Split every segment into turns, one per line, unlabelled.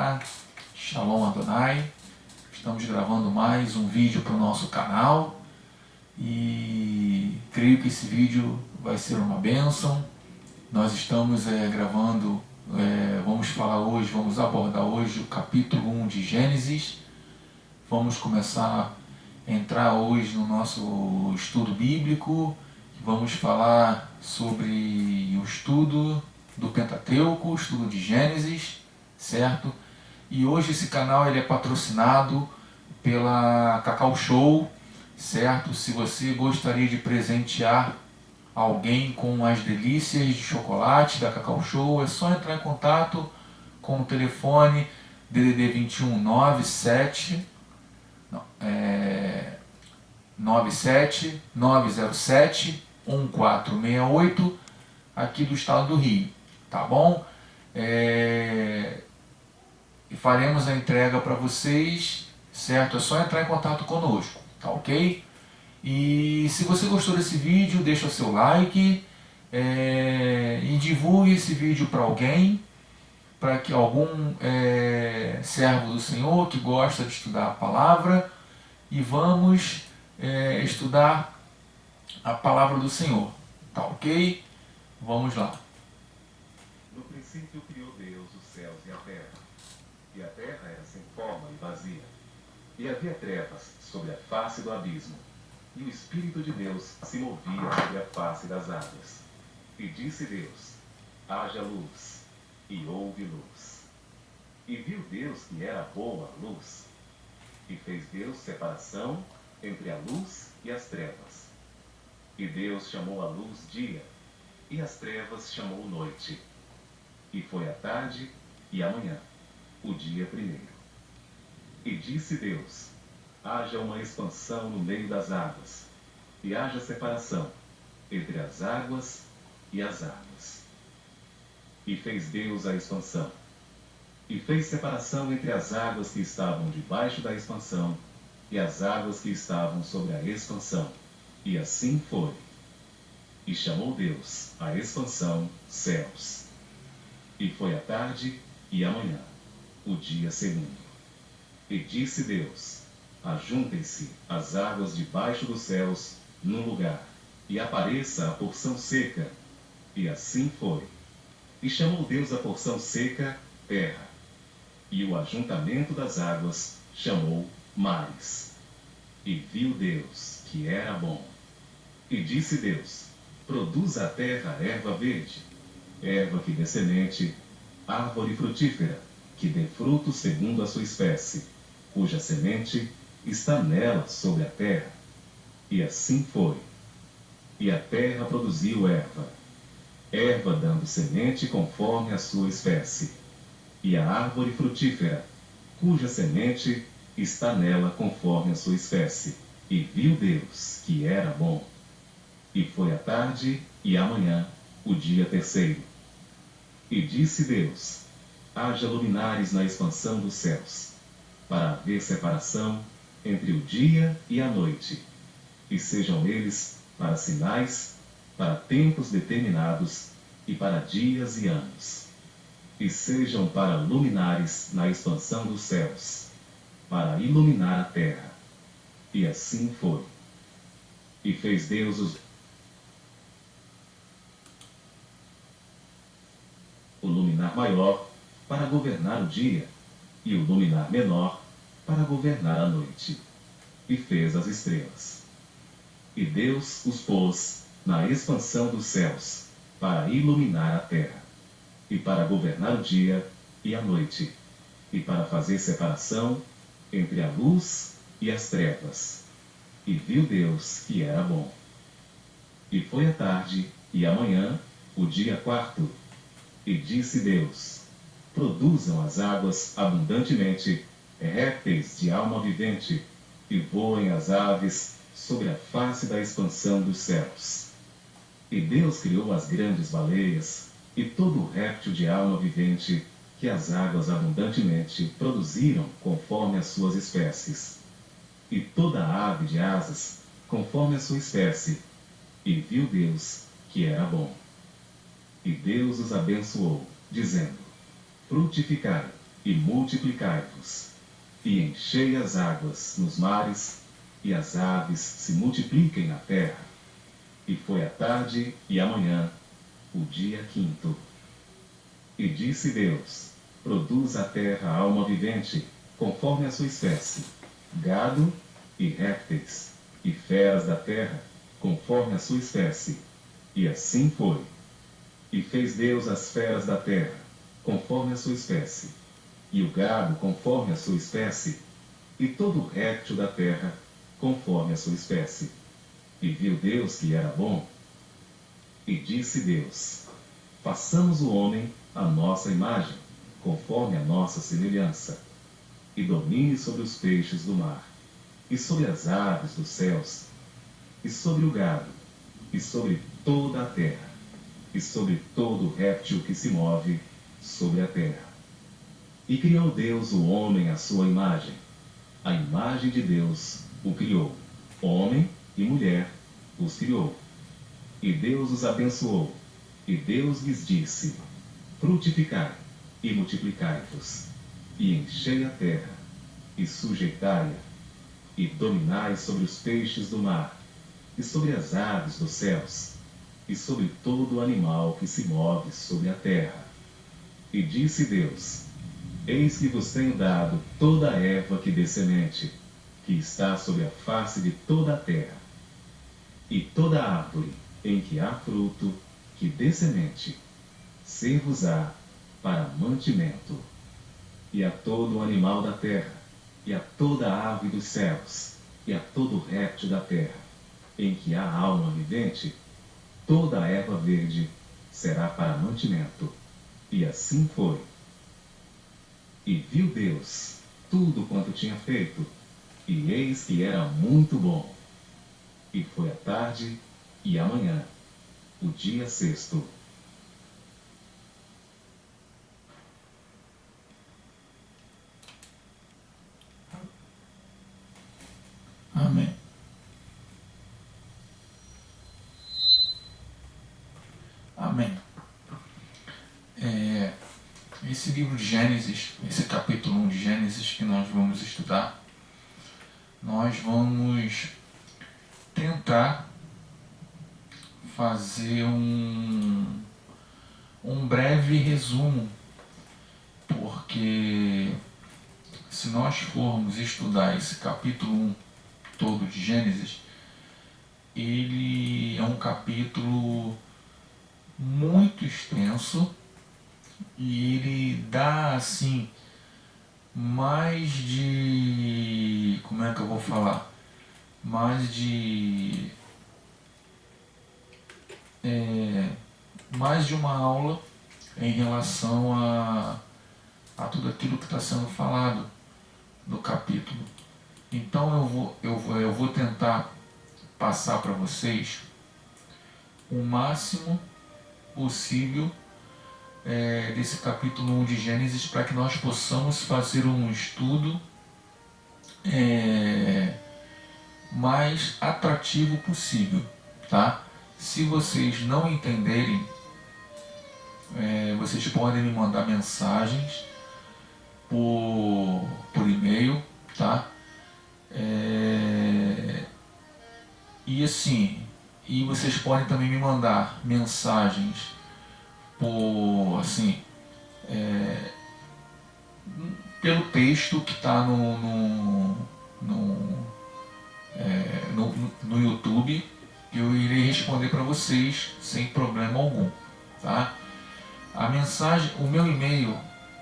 Olá, Shalom Adonai. Estamos gravando mais um vídeo para o nosso canal e creio que esse vídeo vai ser uma bênção. Nós estamos gravando, vamos abordar hoje o capítulo 1 de Gênesis. Vamos começar a entrar hoje no nosso estudo bíblico. Vamos falar sobre o estudo do Pentateuco, o estudo de Gênesis, certo? E hoje esse canal ele é patrocinado pela Cacau Show, certo? Se você gostaria de presentear alguém com as delícias de chocolate da Cacau Show, é só entrar em contato com o telefone DDD 21 97 907 1468 aqui do estado do Rio, tá bom? E faremos a entrega para vocês, certo? É só entrar em contato conosco, tá ok? E se você gostou desse vídeo, deixa o seu like e divulgue esse vídeo para alguém, para que algum servo do Senhor que gosta de estudar a palavra, e vamos estudar a palavra do Senhor, tá ok? Vamos lá.
No princípio criou Deus os céus e a terra era sem forma e vazia, e havia trevas sobre a face do abismo, e o Espírito de Deus se movia sobre a face das águas. E disse Deus: haja luz, e houve luz. E viu Deus que era boa a luz, e fez Deus separação entre a luz e as trevas. E Deus chamou a luz dia, e as trevas chamou noite. E foi a tarde e a manhã, o dia primeiro. E disse Deus: haja uma expansão no meio das águas, e haja separação entre as águas e as águas. E fez Deus a expansão, e fez separação entre as águas que estavam debaixo da expansão e as águas que estavam sobre a expansão. E assim foi. E chamou Deus a expansão céus. E foi a tarde e a manhã, o dia segundo. E disse Deus: ajuntem-se as águas debaixo dos céus num lugar, e apareça a porção seca. E assim foi. E chamou Deus a porção seca terra, e o ajuntamento das águas chamou mares. E viu Deus que era bom. E disse Deus: produza a terra erva verde, erva que dê semente, árvore frutífera, que dê fruto segundo a sua espécie, cuja semente está nela sobre a terra. E assim foi. E a terra produziu erva, erva dando semente conforme a sua espécie, e a árvore frutífera, cuja semente está nela conforme a sua espécie. E viu Deus que era bom. E foi a tarde e a manhã, o dia terceiro. E disse Deus: haja luminares na expansão dos céus, para haver separação entre o dia e a noite, e sejam eles para sinais, para tempos determinados, e para dias e anos. E sejam para luminares na expansão dos céus, para iluminar a terra. E assim foi. E fez Deus o luminar maior para governar o dia, e o luminar menor para governar a noite. E fez as estrelas. E Deus os pôs na expansão dos céus, para iluminar a terra, e para governar o dia e a noite, e para fazer separação entre a luz e as trevas. E viu Deus que era bom. E foi a tarde e a manhã, o dia quarto. E disse Deus: produzam as águas abundantemente répteis de alma vivente, e voem as aves sobre a face da expansão dos céus. E Deus criou as grandes baleias, e todo o réptil de alma vivente, que as águas abundantemente produziram conforme as suas espécies, e toda a ave de asas conforme a sua espécie. E viu Deus que era bom. E Deus os abençoou, dizendo: frutificai, e multiplicai-vos, e enchei as águas nos mares, e as aves se multipliquem na terra. E foi a tarde e a manhã, o dia quinto. E disse Deus: produz a terra alma vivente, conforme a sua espécie, gado e répteis, e feras da terra, conforme a sua espécie. E assim foi. E fez Deus as feras da terra, conforme a sua espécie, e o gado conforme a sua espécie, e todo réptil da terra, conforme a sua espécie. E viu Deus que era bom. E disse Deus: façamos o homem à nossa imagem, conforme a nossa semelhança, e domine sobre os peixes do mar, e sobre as aves dos céus, e sobre o gado, e sobre toda a terra, e sobre todo réptil que se move sobre a terra. E criou Deus o homem à sua imagem. A imagem de Deus o criou. Homem e mulher os criou. E Deus os abençoou. E Deus lhes disse: frutificai e multiplicai-vos, e enchei a terra, e sujeitai-a, e dominai sobre os peixes do mar, e sobre as aves dos céus, e sobre todo animal que se move sobre a terra. E disse Deus: eis que vos tenho dado toda a erva que dê semente, que está sobre a face de toda a terra, e toda árvore em que há fruto, que dê semente, ser-vos-á para mantimento. E a todo animal da terra, e a toda ave dos céus, e a todo réptil da terra, em que há alma vivente, toda a erva verde será para mantimento. E assim foi. E viu Deus tudo quanto tinha feito, e eis que era muito bom. E foi a tarde e a manhã, o dia sexto.
Amém. Amém. Esse livro de Gênesis, esse capítulo 1 de Gênesis que nós vamos estudar, nós vamos tentar fazer um breve resumo, porque se nós formos estudar esse capítulo 1 todo de Gênesis, ele é um capítulo muito extenso e ele dá assim mais de, como é que eu vou falar, mais de uma aula em relação a tudo aquilo que está sendo falado no capítulo. Então eu vou tentar passar para vocês o máximo possível desse capítulo 1 de Gênesis, para que nós possamos fazer um estudo mais atrativo possível, tá? Se vocês não entenderem, vocês podem me mandar mensagens por e-mail, tá? E assim, e vocês podem também me mandar mensagens por, assim, pelo texto que está no YouTube. Eu irei responder para vocês sem problema algum, tá? A mensagem, o meu e-mail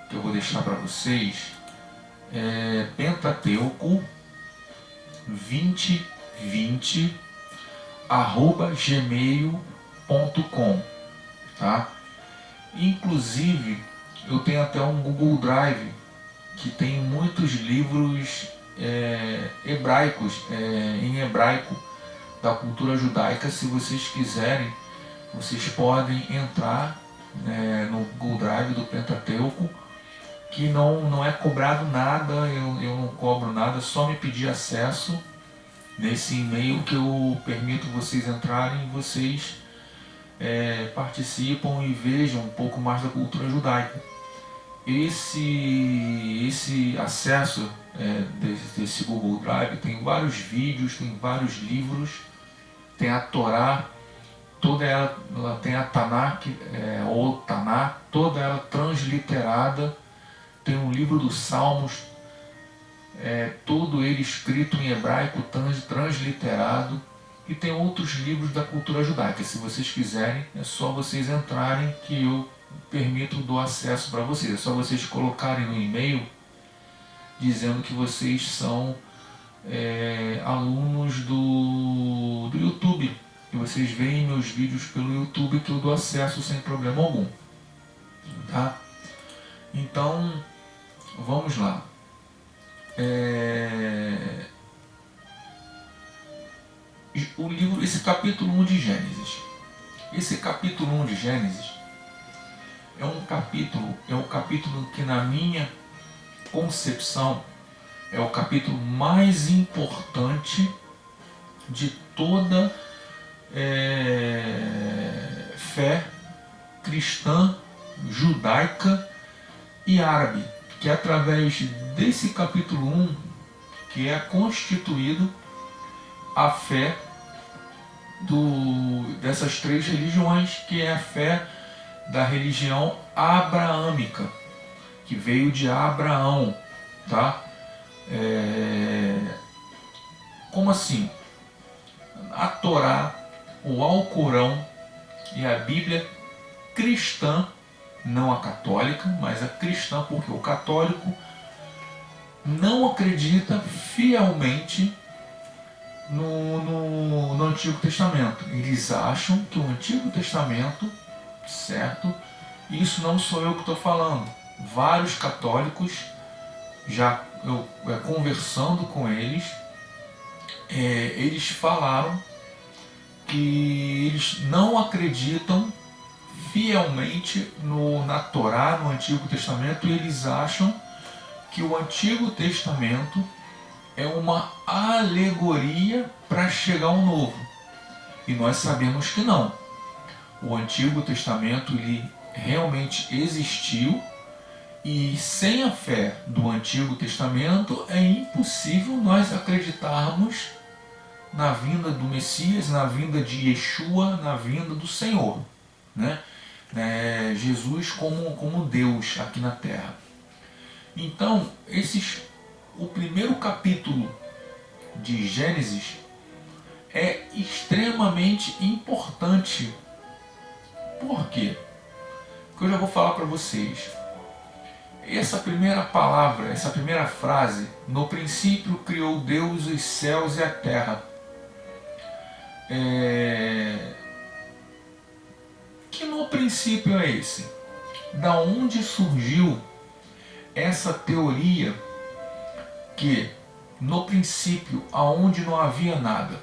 que eu vou deixar para vocês é pentateuco2020@gmail.com, tá? Inclusive eu tenho até um Google Drive que tem muitos livros hebraicos, em hebraico, da cultura judaica. Se vocês quiserem, vocês podem entrar no Google Drive do Pentateuco, que não é cobrado nada, eu não cobro nada, só me pedir acesso nesse e-mail que eu permito vocês entrarem, vocês participam e vejam um pouco mais da cultura judaica. esse acesso desse Google Drive tem vários vídeos, tem vários livros, tem a Torá, toda ela tem a Tanakh, ou Tanakh, toda ela transliterada, tem um livro dos Salmos, todo ele escrito em hebraico, transliterado, e tem outros livros da cultura judaica. Se vocês quiserem, é só vocês entrarem que eu permito do acesso para vocês. É só vocês colocarem no e-mail dizendo que vocês são alunos do YouTube, e vocês veem meus vídeos pelo YouTube, que eu dou acesso sem problema algum, tá? Então vamos lá. O livro, esse capítulo 1 de Gênesis, é um capítulo que, na minha concepção, é o capítulo mais importante de toda fé cristã, judaica e árabe, que é através desse capítulo 1 que é constituído a fé dessas três religiões, que é a fé da religião abraâmica, que veio de Abraão, tá? Como assim? A Torá, o Alcorão e a Bíblia cristã, não a católica, mas a cristã, porque o católico não acredita fielmente no Antigo Testamento. Eles acham que o Antigo Testamento, certo? Isso não sou eu que estou falando. Vários católicos, já eu conversando com eles, eles falaram que eles não acreditam fielmente na Torá, no Antigo Testamento, e eles acham que o Antigo Testamento é uma alegoria para chegar ao Novo. E nós sabemos que não. O Antigo Testamento ele realmente existiu, e sem a fé do Antigo Testamento é impossível nós acreditarmos na vinda do Messias, na vinda de Yeshua, na vinda do Senhor, né? Jesus como Deus aqui na Terra. Então, o primeiro capítulo de Gênesis é extremamente importante. Por quê? Porque eu já vou falar para vocês. Essa primeira palavra, essa primeira frase, no princípio criou Deus os céus e a terra. Que no princípio é esse? Da onde surgiu essa teoria que no princípio, aonde não havia nada?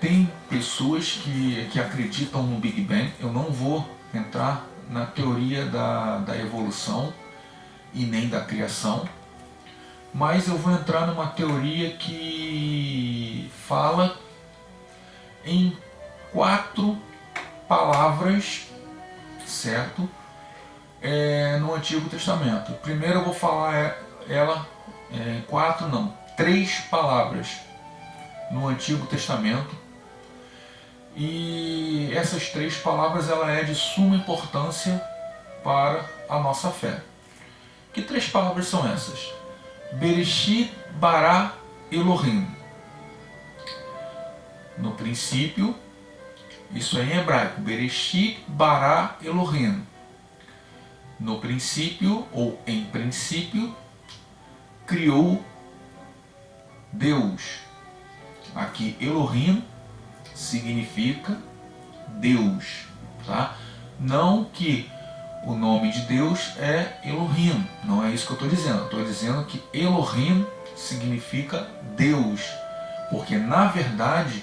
Tem pessoas que acreditam no Big Bang. Eu não vou entrar na teoria da evolução e nem da criação, mas eu vou entrar numa teoria que fala em 4 palavras, certo? No Antigo Testamento. Primeiro eu vou falar ela 3 palavras no Antigo Testamento, e essas 3 palavras ela é de suma importância para a nossa fé. Que 3 palavras são essas? Bereshit bara Elohim. No princípio, isso é em hebraico, Bereshit bara Elohim. No princípio, ou em princípio, criou Deus. Aqui Elohim significa Deus, tá? Não que o nome de Deus é Elohim, não é isso que eu estou dizendo. Eu estou dizendo que Elohim significa Deus, porque na verdade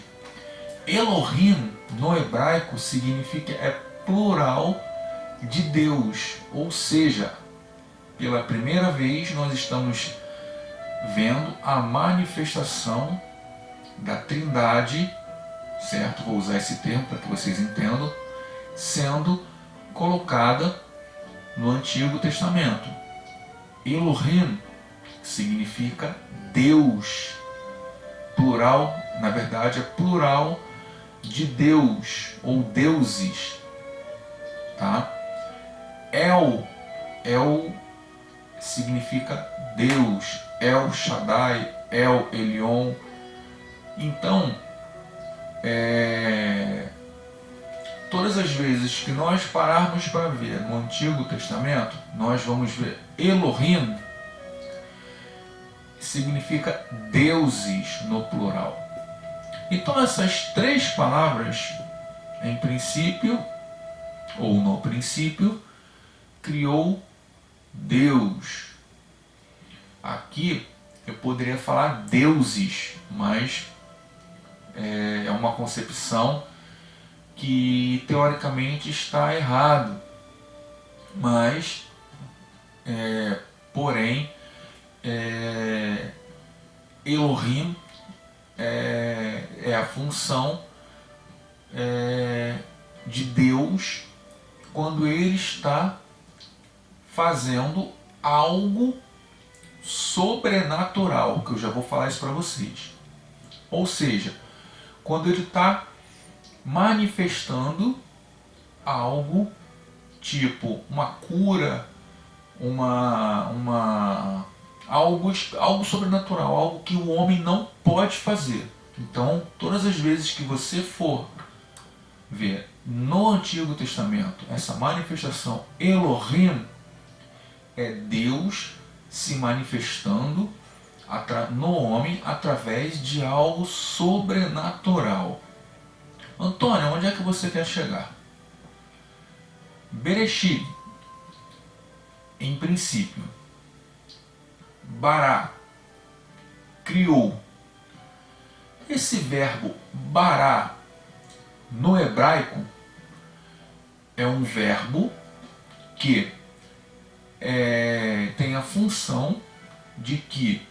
Elohim no hebraico significa, plural de Deus, ou seja, pela primeira vez nós estamos vendo a manifestação da Trindade, certo? Vou usar esse termo para que vocês entendam, sendo colocada no Antigo Testamento. Elohim significa Deus. Plural, na verdade é plural de Deus ou deuses. Tá? El significa Deus. El Shaddai, El Elyon. Então, todas as vezes que nós pararmos para ver no Antigo Testamento, nós vamos ver Elohim significa deuses no plural. Então essas três palavras, em princípio ou no princípio, criou Deus. Aqui eu poderia falar deuses, mas é uma concepção que teoricamente está errado, mas porém Elohim é a função de Deus quando ele está fazendo algo sobrenatural, que eu já vou falar isso para vocês. Ou seja, quando ele está manifestando algo tipo uma cura, algo sobrenatural, algo que o homem não pode fazer. Então, todas as vezes que você for ver no Antigo Testamento essa manifestação Elohim, é Deus se manifestando no homem através de algo sobrenatural. Antônio, onde é que você quer chegar? Bereshit, em princípio. Bará, criou. Esse verbo bará no hebraico é um verbo que tem a função de que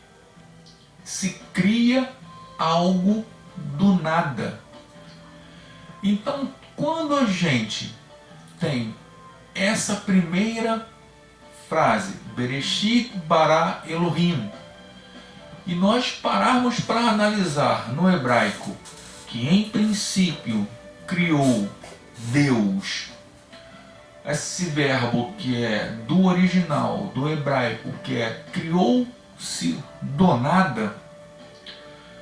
se cria algo do nada. Então, quando a gente tem essa primeira frase, Bereshit bara Elohim, e nós pararmos para analisar no hebraico que em princípio criou Deus, esse verbo que é do original, do hebraico, que é criou-se do nada,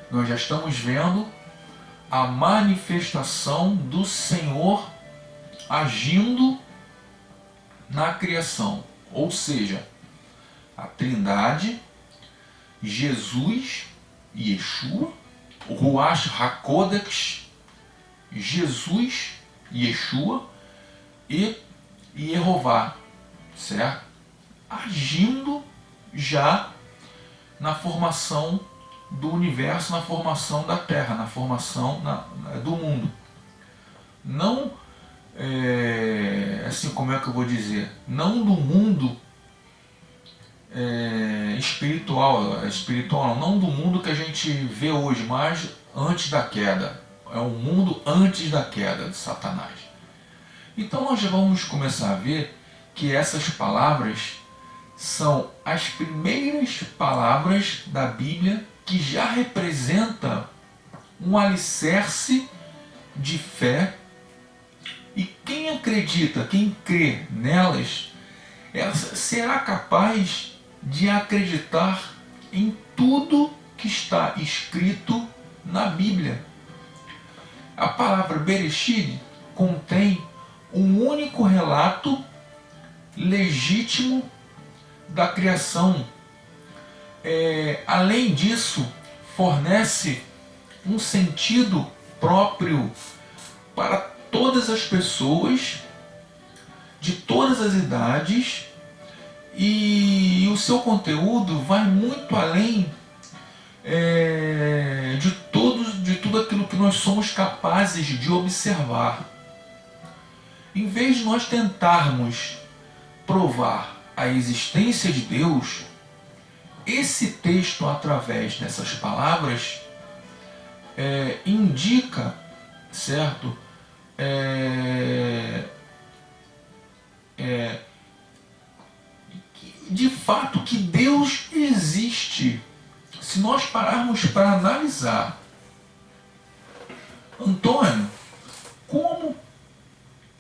nós já estamos vendo a manifestação do Senhor agindo na criação. Ou seja, a Trindade, Jesus, Yeshua, Ruach HaKodesh, Jesus, Yeshua e Yehová, certo? Agindo já na formação do universo, na formação da Terra, na formação do mundo. Não, assim, como é que eu vou dizer? Não do mundo espiritual, não do mundo que a gente vê hoje, mas antes da queda. É um mundo antes da queda de Satanás. Então nós já vamos começar a ver que essas palavras são as primeiras palavras da Bíblia que já representa um alicerce de fé, e quem acredita, quem crê nelas, será capaz de acreditar em tudo que está escrito na Bíblia. A palavra Bereshit contém um único relato legítimo da criação. Além disso, fornece um sentido próprio para todas as pessoas, de todas as idades, e o seu conteúdo vai muito além de tudo aquilo que nós somos capazes de observar. Em vez de nós tentarmos provar a existência de Deus, esse texto, através dessas palavras, indica, certo? de fato que Deus existe. Se nós pararmos para analisar, Antônio, como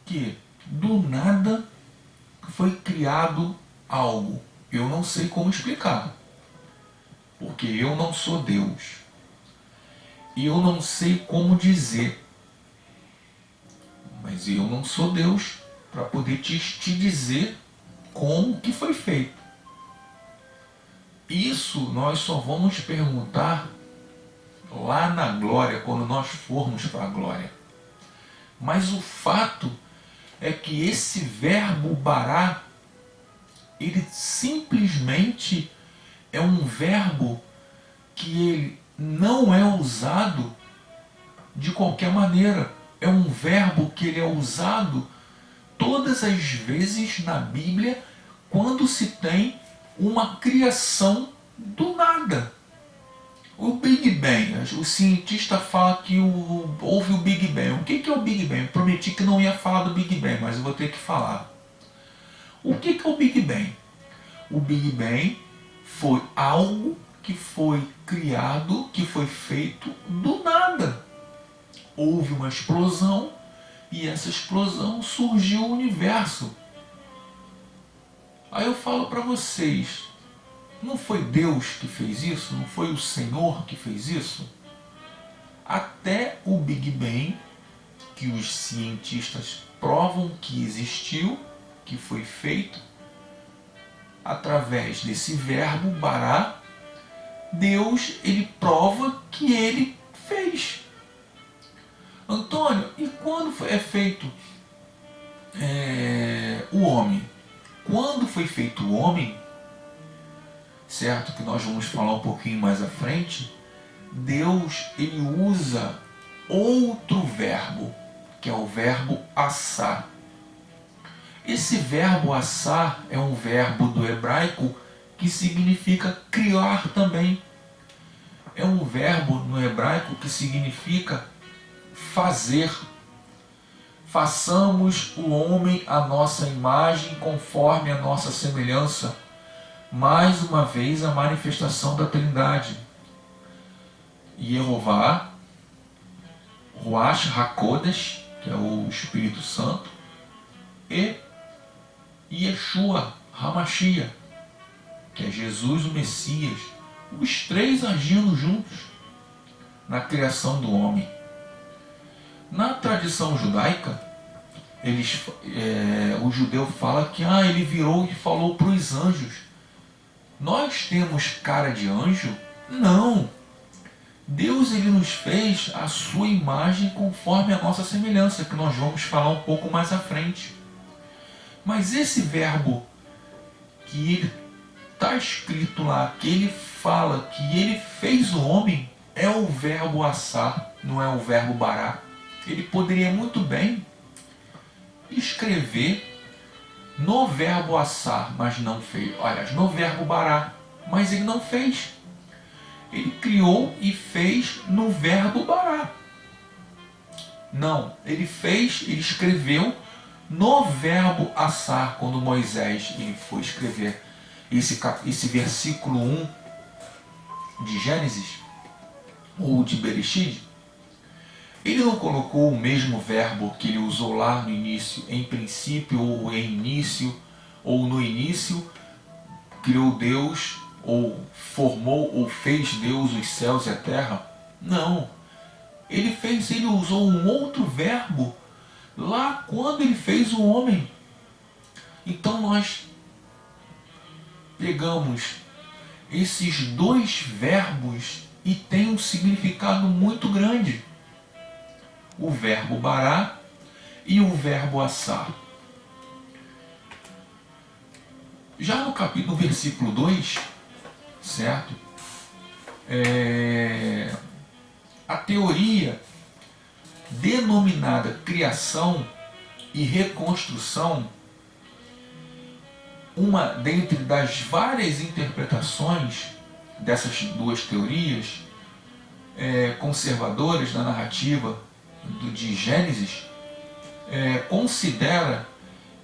que do nada foi criado algo? Eu não sei como explicar, porque eu não sou Deus. E eu não sei como dizer. Mas eu não sou Deus para poder te dizer como que foi feito. Isso nós só vamos perguntar lá na glória, quando nós formos para a glória. Mas o fato é que esse verbo bará, ele simplesmente é um verbo que ele não é usado de qualquer maneira. É um verbo que ele é usado todas as vezes na Bíblia quando se tem uma criação do nada. O Big Bang, o cientista fala que houve o Big Bang. O que é o Big Bang? Eu prometi que não ia falar do Big Bang, mas eu vou ter que falar. O que é o Big Bang? O Big Bang foi algo que foi criado, que foi feito do nada. Houve uma explosão e essa explosão surgiu o universo. Aí eu falo para vocês, não foi Deus que fez isso? Não foi o Senhor que fez isso? Até o Big Bang, que os cientistas provam que existiu, que foi feito, através desse verbo bará, Deus ele prova que ele fez. Antônio, e quando é feito o homem? Quando foi feito o homem, certo? Que nós vamos falar um pouquinho mais à frente, Deus ele usa outro verbo, que é o verbo assar. Esse verbo assar é um verbo do hebraico que significa criar também. É um verbo no hebraico que significa fazer. Façamos o homem à nossa imagem, conforme a nossa semelhança. Mais uma vez a manifestação da Trindade. Yehová, Ruach HaKodesh, que é o Espírito Santo, e Yeshua HaMashiach, que é Jesus o Messias, os três agindo juntos na criação do homem. Na tradição judaica, o judeu fala que ele virou e falou para os anjos. Nós temos cara de anjo? Não. Deus ele nos fez a sua imagem conforme a nossa semelhança, que nós vamos falar um pouco mais à frente. Mas esse verbo que ele está escrito lá, que ele fala que ele fez o homem, é o verbo assar, não é o verbo bará. Ele poderia muito bem escrever no verbo assar, mas não fez. Olha, no verbo bará, mas ele não fez. Ele criou e fez no verbo bará. Não, ele escreveu no verbo assar, quando Moisés ele foi escrever esse versículo 1 de Gênesis, ou de Bereshit. Ele não colocou o mesmo verbo que ele usou lá no início, em princípio, ou em início, ou no início, criou Deus, ou formou, ou fez Deus os céus e a terra. Não. Ele usou um outro verbo lá quando ele fez o homem. Então nós pegamos esses dois verbos e tem um significado muito grande. O verbo bará e o verbo assar. Já no versículo 2, certo? A teoria denominada criação e reconstrução, uma dentre das várias interpretações dessas duas teorias conservadoras da narrativa de Gênesis, considera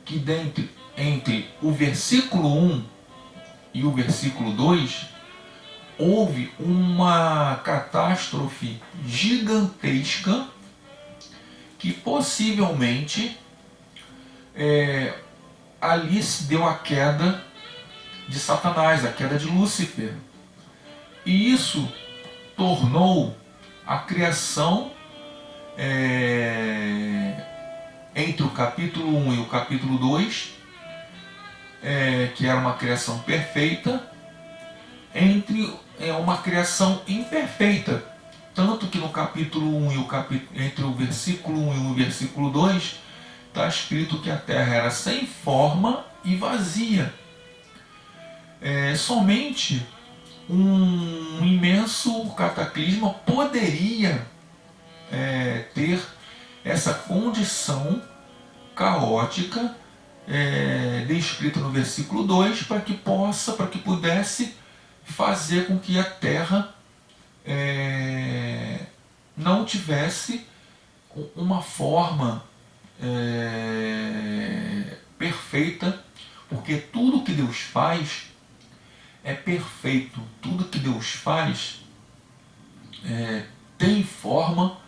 que entre o versículo 1 e o versículo 2, houve uma catástrofe gigantesca que possivelmente ali se deu a queda de Satanás, a queda de Lúcifer. E isso tornou a criação entre o capítulo 1 e o capítulo 2, que era uma criação perfeita, entre uma criação imperfeita. Tanto que no capítulo 1 e entre o versículo 1 e o versículo 2 está escrito que a terra era sem forma e vazia. Somente um imenso cataclisma poderia ter essa condição caótica descrita no versículo 2 para que pudesse fazer com que a terra não tivesse uma forma perfeita, porque tudo que Deus faz é perfeito, tudo que Deus faz tem forma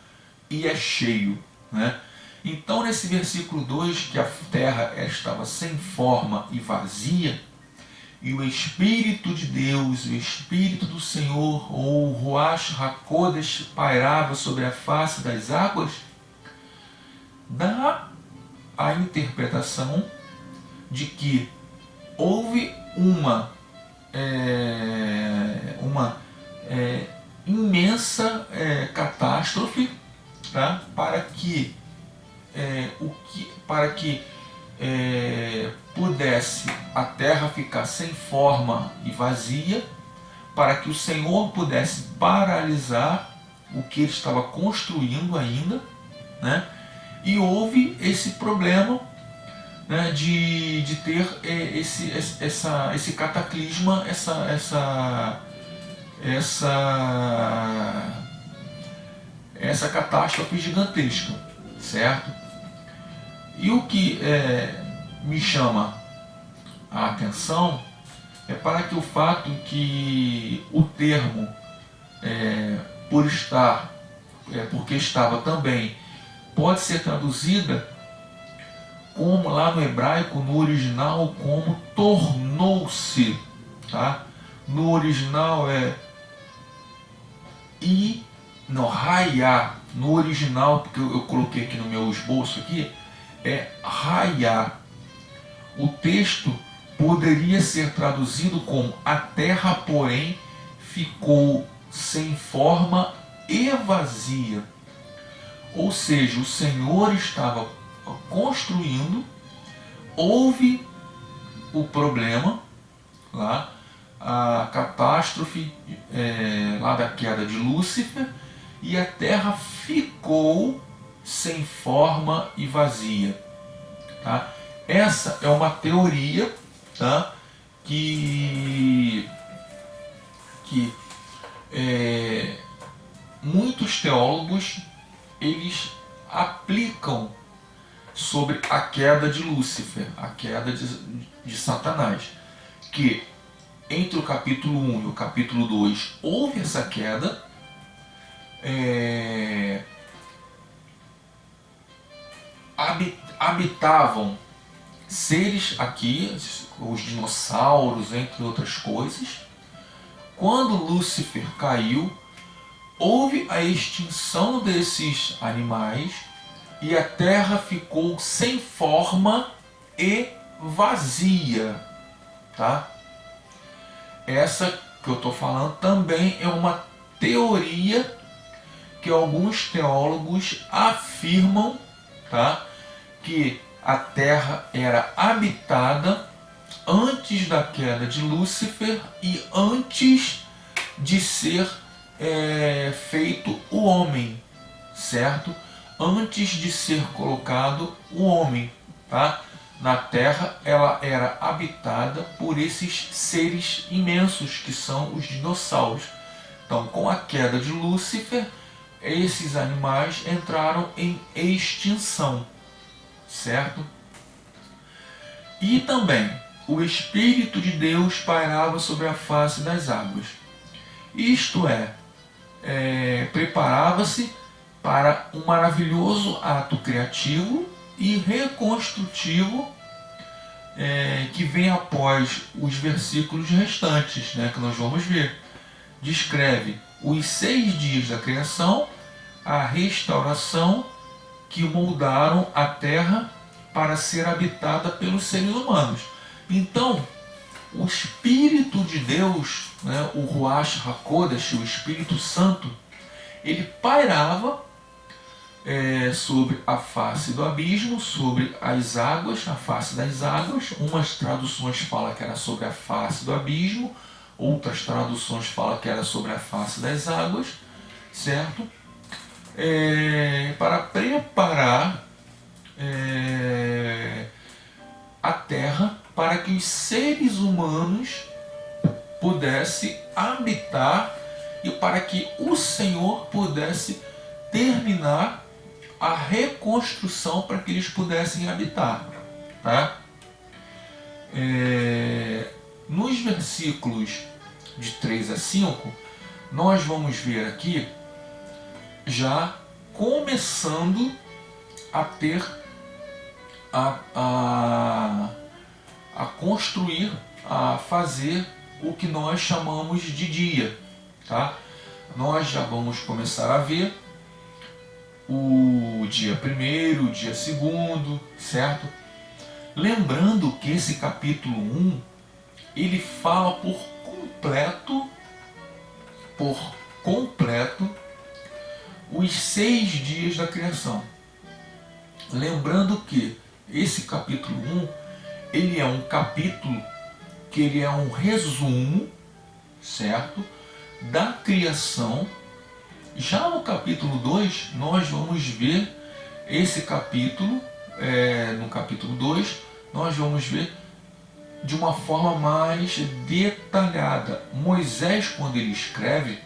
e é cheio, né? Então, nesse versículo 2, que a terra estava sem forma e vazia, e o Espírito de Deus, o Espírito do Senhor, ou o Ruach HaKodesh, pairava sobre a face das águas, dá a interpretação de que houve uma imensa catástrofe, tá? para que pudesse a terra ficar sem forma e vazia, para que o Senhor pudesse paralisar o que ele estava construindo ainda, né? E houve esse problema, né, de ter esse cataclisma, essa catástrofe gigantesca, certo? E o que me chama a atenção é para que o fato que o termo, porque estava também, pode ser traduzida como lá no hebraico, no original, como tornou-se, tá? No original raiá. No original, porque eu coloquei aqui no meu esboço aqui, é raiá. O texto poderia ser traduzido como: a terra, porém, ficou sem forma e vazia. Ou seja, o Senhor estava construindo, houve o problema lá, a catástrofe lá da queda de Lúcifer, e a terra ficou sem forma e vazia, tá? Essa é uma teoria, tá? que muitos teólogos eles aplicam sobre a queda de Lúcifer, a queda de Satanás, que entre o capítulo 1 e o capítulo 2 houve essa queda, habitavam seres aqui, os dinossauros, entre outras coisas. Quando Lúcifer caiu, houve a extinção desses animais e a terra ficou sem forma e vazia, tá? Essa que eu estou falando também é uma teoria que alguns teólogos afirmam, tá? Que a terra era habitada antes da queda de Lúcifer e antes de ser feito o homem, certo? Antes de ser colocado o homem, tá? Na terra ela era habitada por esses seres imensos que são os dinossauros. Então, com a queda de Lúcifer, esses animais entraram em extinção, certo? E também o Espírito de Deus pairava sobre a face das águas. Isto preparava-se para um maravilhoso ato criativo e reconstrutivo que vem após os versículos restantes, que nós vamos ver. Descreve os 6 dias da criação, a restauração que moldaram a terra para ser habitada pelos seres humanos. Então, o Espírito de Deus, o Ruach HaKodesh, o Espírito Santo, ele pairava sobre a face do abismo, sobre as águas, a face das águas. Umas traduções falam que era sobre a face do abismo, outras traduções falam que era sobre a face das águas, certo? Para preparar a terra para que os seres humanos pudessem habitar e para que o Senhor pudesse terminar a reconstrução para que eles pudessem habitar. Tá? Nos versículos de 3 a 5, nós vamos ver aqui já começando a ter a construir, a fazer o que nós chamamos de dia. Tá? Nós já vamos começar a ver o dia 1º, o dia 2º, certo? Lembrando que esse capítulo 1, ele fala por completo os 6 dias da criação. Lembrando que esse capítulo 1, ele é um capítulo que ele é um resumo, certo, da criação. Já no capítulo 2, nós vamos ver esse capítulo, no capítulo 2, nós vamos ver de uma forma mais detalhada. Moisés, quando ele escreve,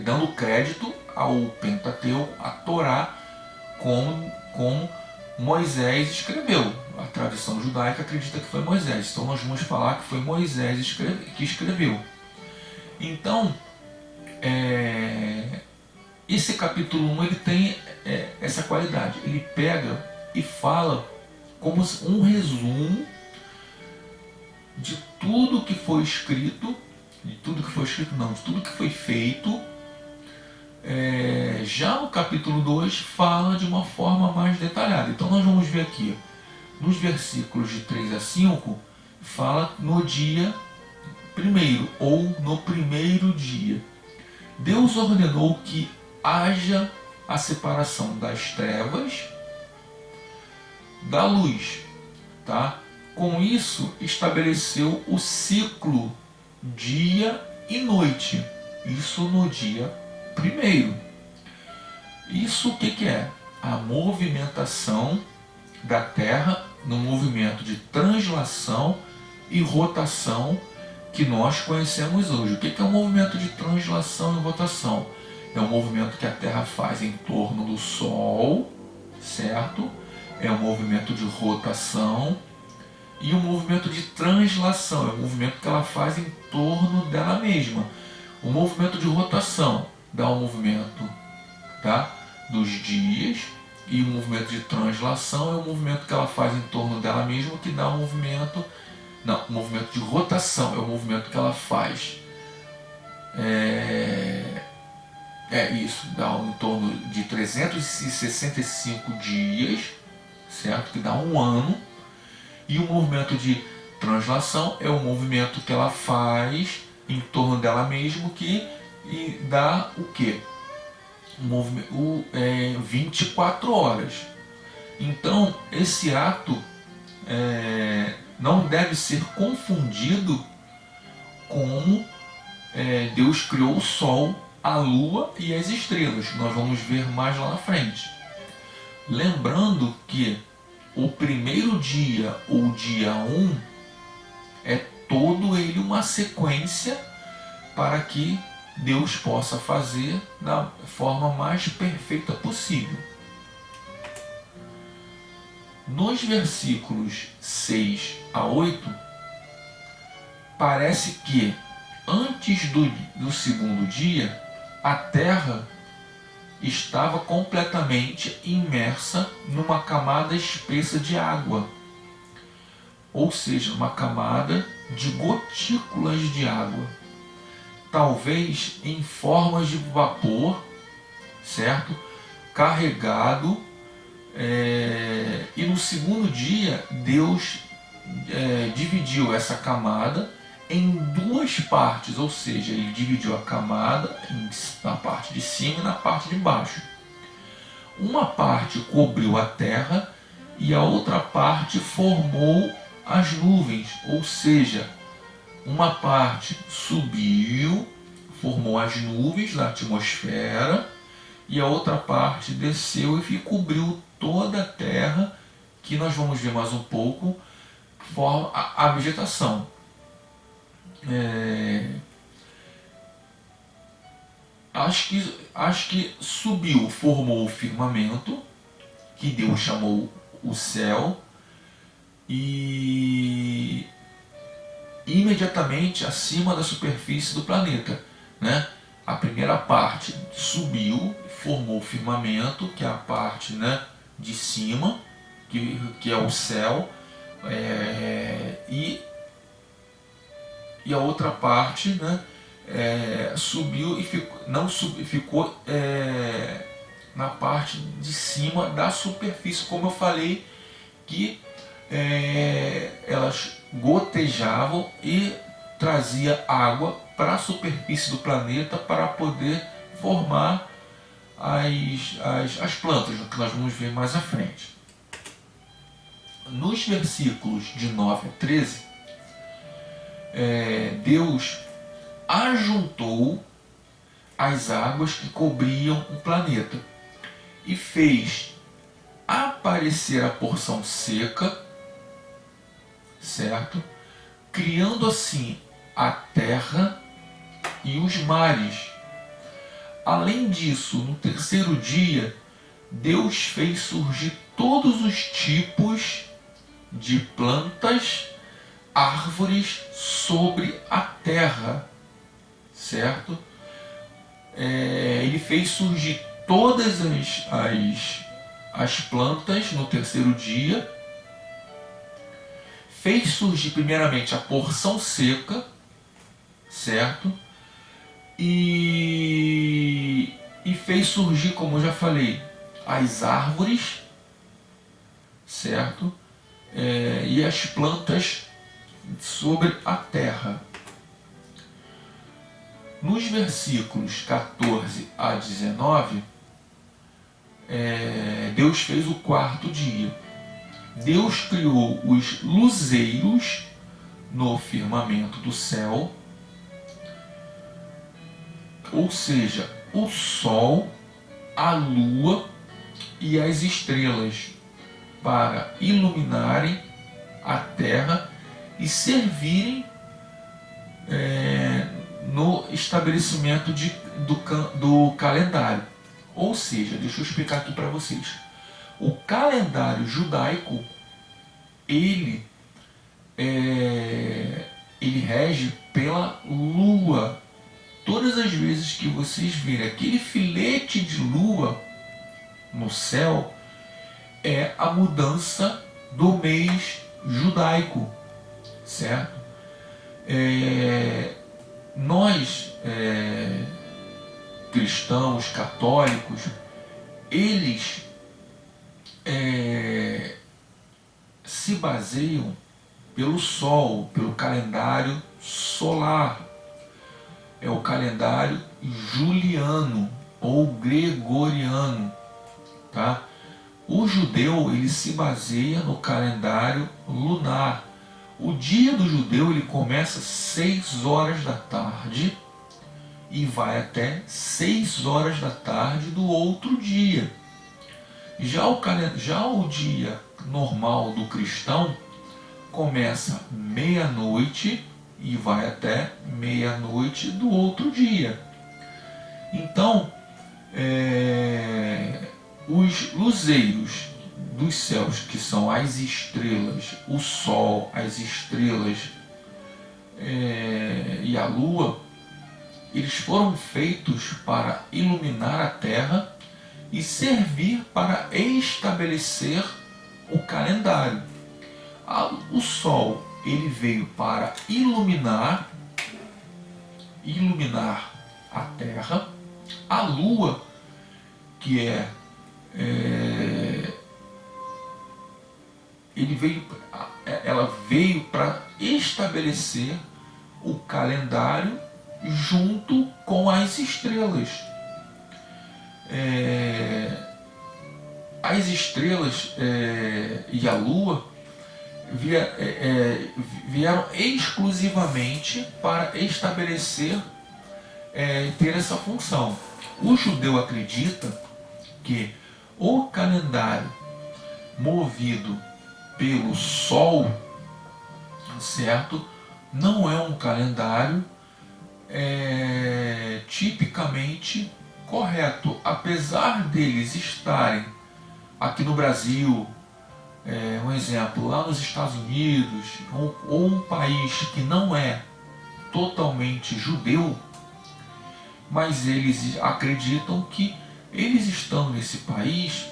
dando crédito ao Pentateuco, a Torá, como Moisés escreveu. A tradição judaica acredita que foi Moisés, então nós vamos falar que foi Moisés que escreveu. Então, esse capítulo 1 ele tem essa qualidade. Ele pega e fala como um resumo de tudo que foi escrito, de tudo que foi feito. Já no capítulo 2 fala de uma forma mais detalhada. Então nós vamos ver aqui, nos versículos de 3 a 5, fala no dia 1º, ou no 1º dia. Deus ordenou que haja a separação das trevas da luz. Tá? Com isso, estabeleceu o ciclo dia e noite. Isso no dia 1º. Isso o que é? A movimentação da Terra no movimento de translação e rotação que nós conhecemos hoje. O que é o movimento de translação e rotação? É um movimento que a Terra faz em torno do Sol, certo? É um movimento de rotação. E o movimento de translação é o movimento que ela faz em torno dela mesma. O movimento de rotação dá um movimento, tá, dos dias, e o movimento de translação é o movimento que ela faz em torno dela mesma, que dá um movimento. Não, o movimento de rotação é o movimento que ela faz. Isso, dá em torno de 365 dias, certo? Que dá um ano. E o movimento de translação é o movimento que ela faz em torno dela mesma, que dá o quê? 24 horas. Então, esse ato não deve ser confundido como Deus criou o Sol, a Lua e as estrelas. Nós vamos ver mais lá na frente. Lembrando que o 1º dia, ou dia 1, é todo ele uma sequência para que Deus possa fazer da forma mais perfeita possível. Nos versículos 6 a 8, parece que antes do segundo dia, a terra estava completamente imersa numa camada espessa de água, ou seja, uma camada de gotículas de água, talvez em formas de vapor, certo? Carregado, e no segundo dia Deus dividiu essa camada em duas partes, ou seja, ele dividiu a camada na parte de cima e na parte de baixo. Uma parte cobriu a terra e a outra parte formou as nuvens, ou seja, uma parte subiu, formou as nuvens na atmosfera, e a outra parte desceu e cobriu toda a terra, que nós vamos ver mais um pouco, forma a vegetação. Acho que subiu, formou o firmamento, que Deus chamou o céu, e imediatamente acima da superfície do planeta, né? A primeira parte subiu, formou o firmamento, que é a parte, né, de cima, que é o céu, e a outra parte, né, subiu e ficou na parte de cima da superfície, como eu falei, que elas gotejavam e trazia água para a superfície do planeta para poder formar as plantas, que nós vamos ver mais à frente. Nos versículos de 9 a 13, Deus ajuntou as águas que cobriam o planeta e fez aparecer a porção seca, certo? Criando assim a terra e os mares. Além disso, no terceiro dia, Deus fez surgir todos os tipos de plantas, árvores sobre a terra, certo? Ele fez surgir todas as plantas no terceiro dia, fez surgir primeiramente a porção seca, certo? E fez surgir, como eu já falei, as árvores, certo? E as plantas sobre a terra. Nos versículos 14 a 19, Deus fez o quarto dia. Deus criou os luzeiros no firmamento do céu, ou seja, o sol, a lua e as estrelas, para iluminarem a terra e servirem no estabelecimento do calendário. Ou seja, deixa eu explicar aqui para vocês. O calendário judaico, ele rege pela lua. Todas as vezes que vocês virem aquele filete de lua no céu, é a mudança do mês judaico, certo? Nós, cristãos, católicos, eles se baseiam pelo sol, pelo calendário solar. É o calendário juliano ou gregoriano, tá? O judeu, ele se baseia no calendário lunar. O dia do judeu, ele começa às 6 horas da tarde e vai até 6 horas da tarde do outro dia. Já o dia normal do cristão começa meia-noite e vai até meia-noite do outro dia. Então, os luzeiros dos céus, que são as estrelas, o sol, as estrelas e a lua, eles foram feitos para iluminar a terra e servir para estabelecer o calendário. O sol, ele veio para iluminar a terra. A lua, que ela veio para estabelecer o calendário junto com as estrelas. As estrelas e a lua vieram exclusivamente para estabelecer, ter essa função. O judeu acredita que o calendário movido pelo sol, certo, não é um calendário tipicamente correto, apesar deles estarem aqui no Brasil, um exemplo, lá nos Estados Unidos, ou um país que não é totalmente judeu, mas eles acreditam que eles estando nesse país,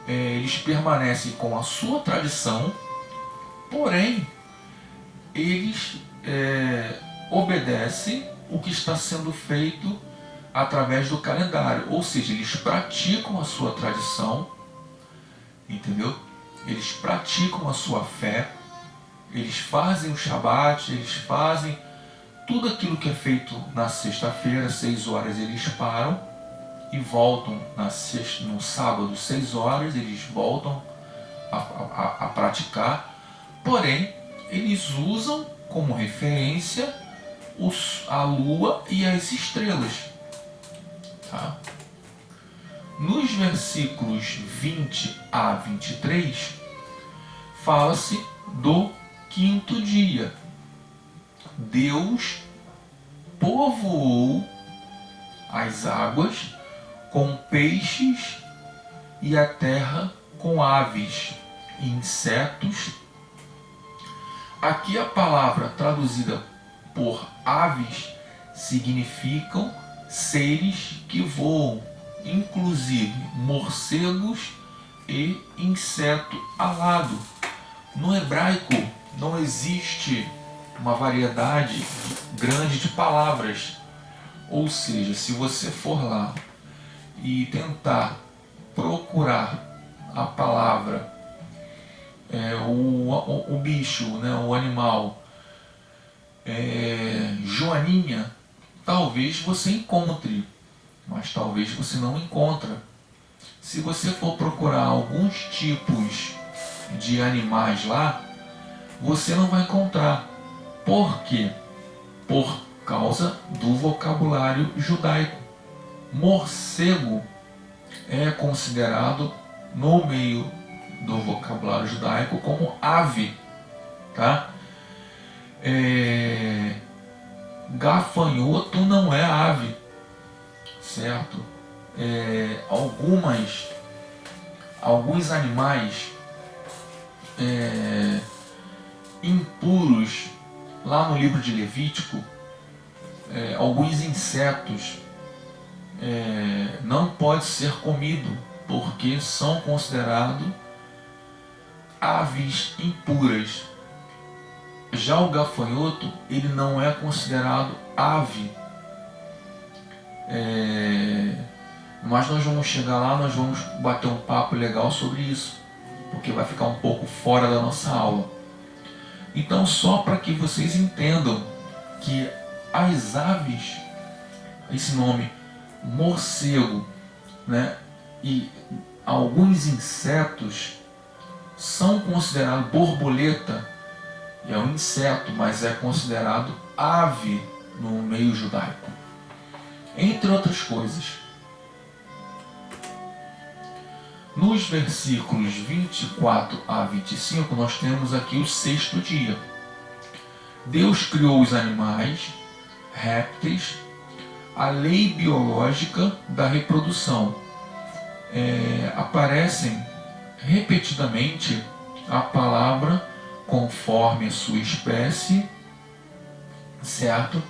eles permanecem com a sua tradição, porém eles obedecem o que está sendo feito através do calendário, ou seja, eles praticam a sua tradição, entendeu? Eles praticam a sua fé, eles fazem o Shabat, eles fazem tudo aquilo que é feito na sexta-feira, 6 horas eles param e voltam no sábado, 6 horas, eles voltam a praticar, porém eles usam como referência a lua e as estrelas. Tá? Nos versículos 20 a 23, fala-se do quinto dia. Deus povoou as águas com peixes e a terra com aves e insetos. Aqui a palavra traduzida por aves significam seres que voam, inclusive morcegos e inseto alado. No hebraico não existe uma variedade grande de palavras, ou seja, se você for lá e tentar procurar a palavra, o bicho, né, o animal, joaninha, talvez você encontre, mas talvez você não encontre. Se você for procurar alguns tipos de animais lá, você não vai encontrar. Por quê? Por causa do vocabulário judaico. Morcego é considerado, no meio do vocabulário judaico, como ave, tá? Gafanhoto não é ave, certo? Alguns animais impuros, lá no livro de Levítico, alguns insetos não pode ser comido, porque são considerados aves impuras. Já o gafanhoto, ele não é considerado ave. Mas nós vamos chegar lá, nós vamos bater um papo legal sobre isso, porque vai ficar um pouco fora da nossa aula. Então, só para que vocês entendam que as aves, esse nome morcego, né, e alguns insetos são considerados, borboleta é um inseto, mas é considerado ave no meio judaico, entre outras coisas. Nos versículos 24 a 25, nós temos aqui o sexto dia. Deus criou os animais, répteis, a lei biológica da reprodução. Aparecem repetidamente a palavra conforme a sua espécie, certo?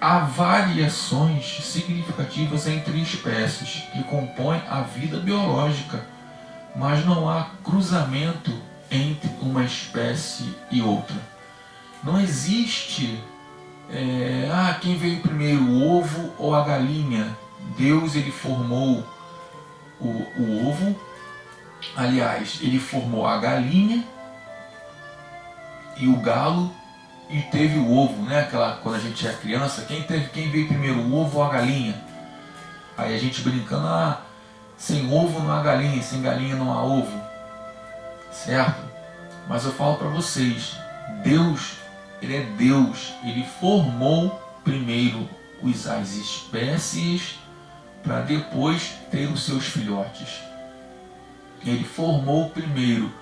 Há variações significativas entre espécies que compõem a vida biológica, mas não há cruzamento entre uma espécie e outra. Não existe quem veio primeiro, o ovo ou a galinha. Deus, ele formou o ovo, aliás, ele formou a galinha e o galo, e teve o ovo, né? Quando a gente é criança, quem veio primeiro, o ovo ou a galinha? Aí a gente brincando, sem ovo não há galinha, sem galinha não há ovo, certo? Mas eu falo para vocês, Deus, ele é Deus, ele formou primeiro as espécies para depois ter os seus filhotes. Ele formou primeiro.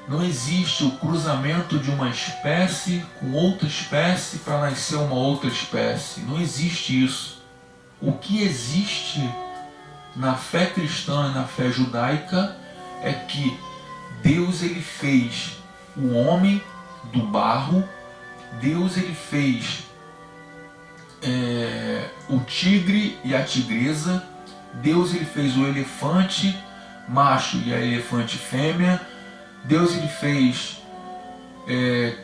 Não existe o cruzamento de uma espécie com outra espécie para nascer uma outra espécie. Não existe isso. O que existe na fé cristã e na fé judaica é que Deus, ele fez o homem do barro, Deus, ele fez o tigre e a tigresa, Deus, ele fez o elefante macho e a elefante fêmea, Deus, ele fez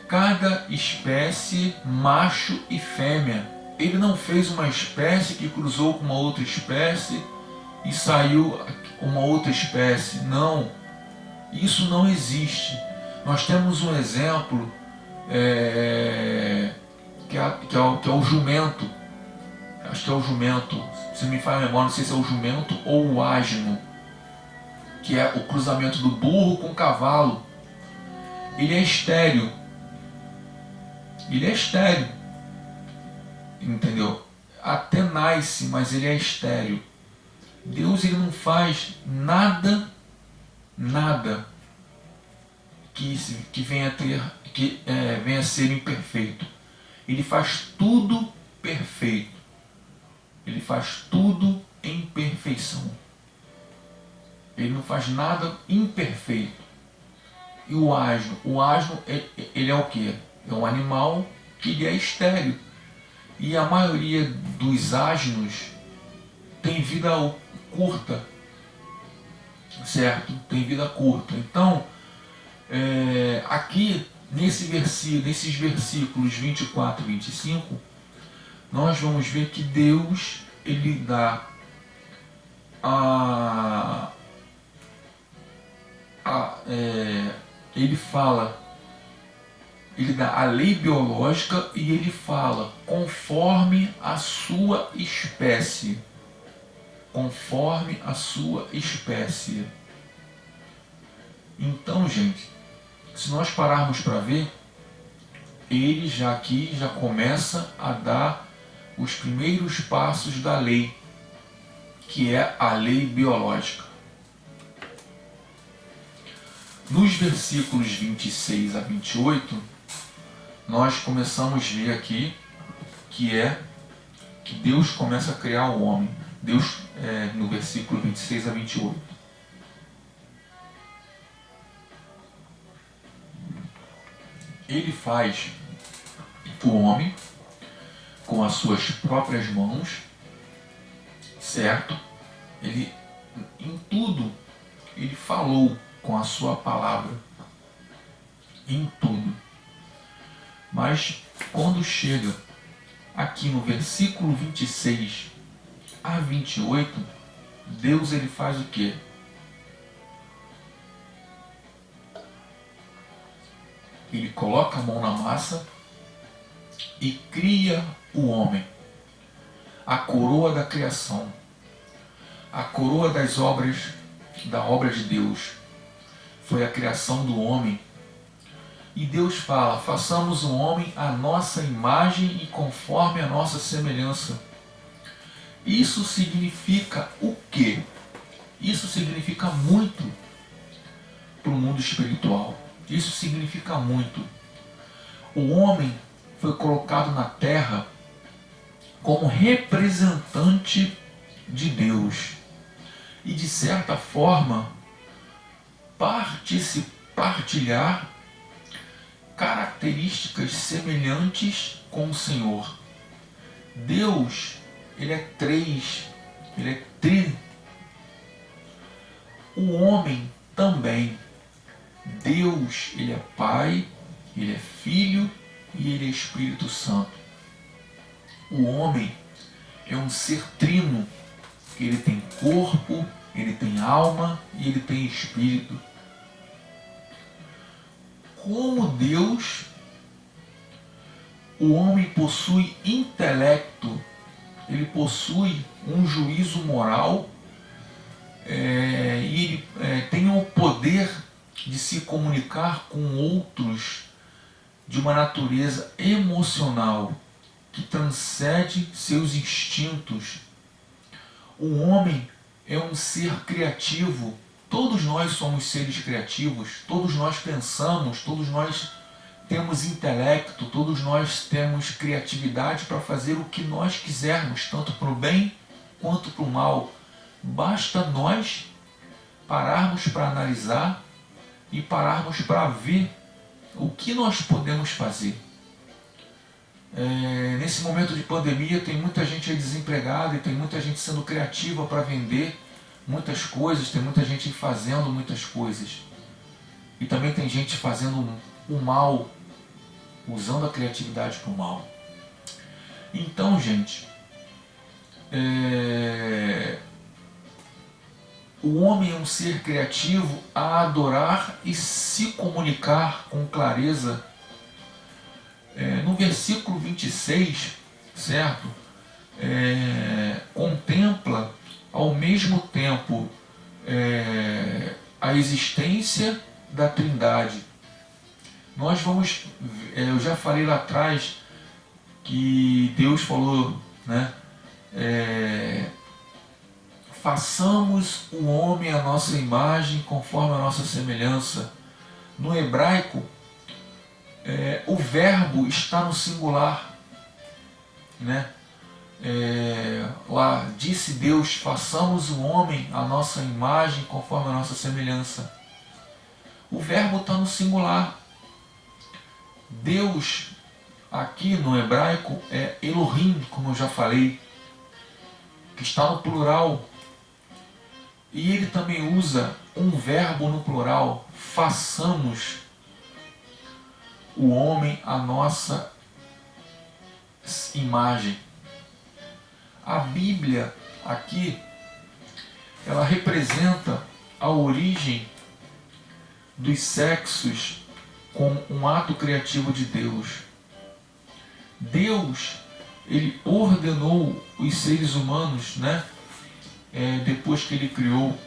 cada espécie macho e fêmea. Ele não fez uma espécie que cruzou com uma outra espécie e saiu uma outra espécie. Não, isso não existe. Nós temos um exemplo que é o jumento. Acho que é o jumento. Se me fala a memória, não sei se é o jumento ou o asno, que é o cruzamento do burro com o cavalo. Ele é estéril. Ele é estéril. Entendeu? Até nasce, mas ele é estéril. Deus, ele não faz nada que venha a ser imperfeito. Ele faz tudo perfeito. Ele faz tudo em perfeição. Ele não faz nada imperfeito. E o asno, ele é o quê? É um animal que ele é estéril. E a maioria dos asnos tem vida curta, certo? Tem vida curta. Então, aqui nesses versículos 24 e 25, nós vamos ver que Deus, ele dá ele dá a lei biológica e ele fala conforme a sua espécie. Conforme a sua espécie. Então, gente, se nós pararmos para ver, ele já começa a dar os primeiros passos da lei, que é a lei biológica. Nos versículos 26 a 28, nós começamos a ver aqui que Deus começa a criar o homem. Deus, no versículo 26 a 28. Ele faz o homem com as suas próprias mãos, certo? Ele, em tudo, ele falou com a sua palavra. Em tudo. Mas quando chega aqui no versículo 26 a 28, Deus, ele faz o quê? Ele coloca a mão na massa e cria o homem. A coroa da criação. A coroa das obras, da obra de Deus. Foi a criação do homem. E Deus fala, façamos o homem à nossa imagem e conforme a nossa semelhança. Isso significa o quê? Isso significa muito para o mundo espiritual. Isso significa muito. O homem foi colocado na terra como representante de Deus. E de certa forma, partilhar características semelhantes com o Senhor. Deus, ele é três, ele é tri. O homem também. Deus, ele é Pai, ele é Filho e ele é Espírito Santo. O homem é um ser trino. Ele tem corpo, ele tem alma e ele tem espírito. Como Deus, o homem possui intelecto, ele possui um juízo moral e ele tem o poder de se comunicar com outros de uma natureza emocional que transcende seus instintos. O homem é um ser criativo. Todos nós somos seres criativos, todos nós pensamos, todos nós temos intelecto, todos nós temos criatividade para fazer o que nós quisermos, tanto para o bem quanto para o mal. Basta nós pararmos para analisar e pararmos para ver o que nós podemos fazer. Nesse momento de pandemia tem muita gente aí desempregada e tem muita gente sendo criativa para vender muitas coisas, tem muita gente fazendo muitas coisas. E também tem gente fazendo o mal, usando a criatividade para o mal. Então, gente, o homem é um ser criativo a adorar e se comunicar com clareza. No versículo 26, certo? Contempla ao mesmo tempo a existência da Trindade. Nós vamos, eu já falei lá atrás que Deus falou, né? Façamos o homem à nossa imagem, conforme a nossa semelhança. No hebraico, o verbo está no singular, né? Lá disse Deus, façamos o homem à nossa imagem, conforme a nossa semelhança. O verbo está no singular. Deus, aqui no hebraico, é Elohim, como eu já falei, que está no plural. E ele também usa um verbo no plural, façamos o homem à nossa imagem. A Bíblia aqui, ela representa a origem dos sexos como um ato criativo de Deus. Deus, ele ordenou os seres humanos, né? Depois que ele criou,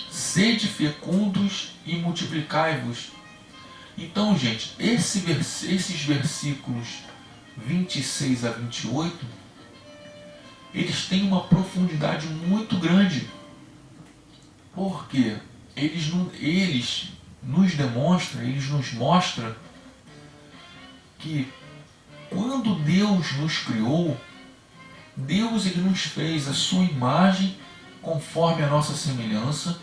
sede fecundos e multiplicai-vos. Então, gente, esses versículos 26 a 28, eles têm uma profundidade muito grande. Porque eles nos demonstram, eles nos mostram que quando Deus nos criou, Deus, ele nos fez a sua imagem conforme a nossa semelhança.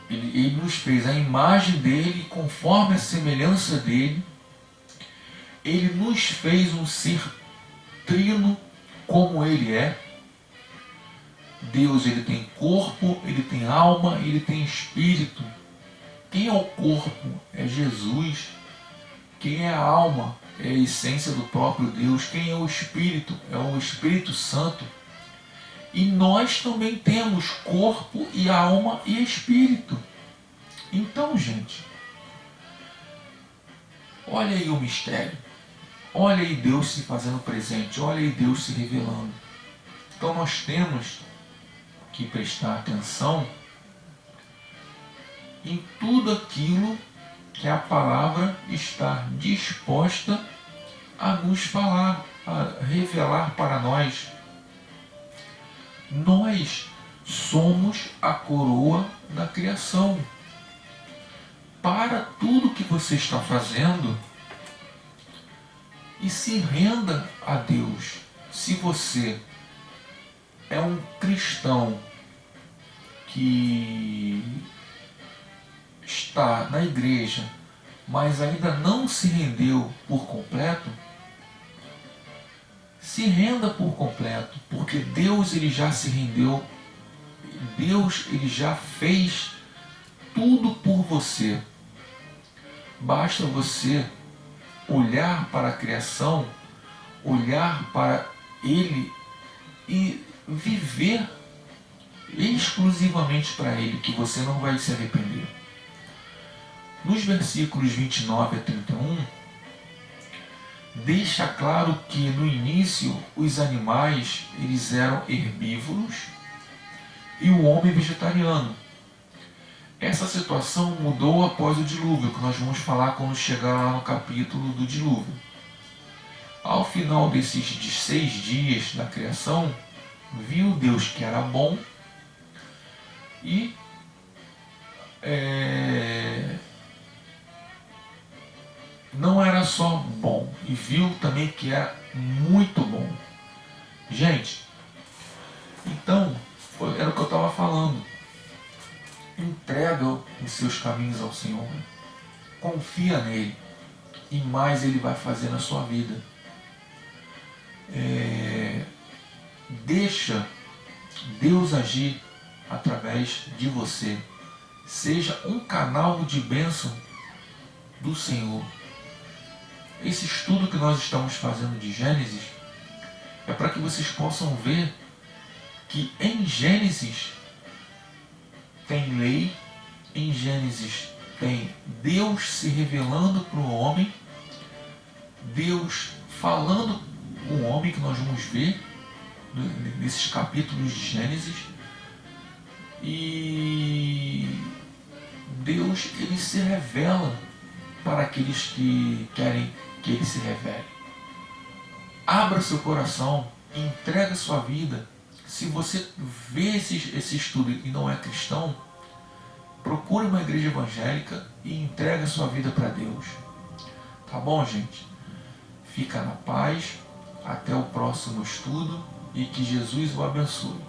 Ele nos fez a imagem dele conforme a semelhança dele. Ele nos fez um ser trino como ele é. Deus, ele tem corpo, ele tem alma, ele tem espírito. Quem é o corpo? É Jesus. Quem é a alma? É a essência do próprio Deus. Quem é o espírito? É o Espírito Santo. E nós também temos corpo e alma e espírito. Então, gente, olha aí o mistério. Olha aí Deus se fazendo presente. Olha aí Deus se revelando. Então nós temos que prestar atenção em tudo aquilo que a palavra está disposta a nos falar, a revelar para nós. Nós somos a coroa da criação. Para tudo que você está fazendo e se renda a Deus. Se você é um cristão que está na igreja, mas ainda não se rendeu por completo, se renda por completo, porque Deus ele já se rendeu, Deus ele já fez tudo por você. Basta você olhar para a criação, olhar para Ele e viver exclusivamente para Ele, que você não vai se arrepender. Nos versículos 29 a 31, deixa claro que no início os animais eles eram herbívoros e o homem vegetariano. Essa situação mudou após o dilúvio, que nós vamos falar quando chegar lá no capítulo do dilúvio. Ao final desses 6 dias da criação, viu Deus que era bom e não era só bom, e viu também que era muito bom. Gente, então, era o que eu estava falando. Entrega os seus caminhos ao Senhor. Confia nele. E mais ele vai fazer na sua vida. Deixa Deus agir através de você. Seja um canal de bênção do Senhor. Esse estudo que nós estamos fazendo de Gênesis é para que vocês possam ver que em Gênesis tem lei, em Gênesis tem Deus se revelando para o homem, Deus falando com o homem, que nós vamos ver nesses capítulos de Gênesis, e Deus ele se revela para aqueles que querem que ele se revele. Abra seu coração, entrega sua vida. Se você vê esse estudo e não é cristão, procure uma igreja evangélica e entregue a sua vida para Deus. Tá bom, gente? Fica na paz. Até o próximo estudo e que Jesus o abençoe.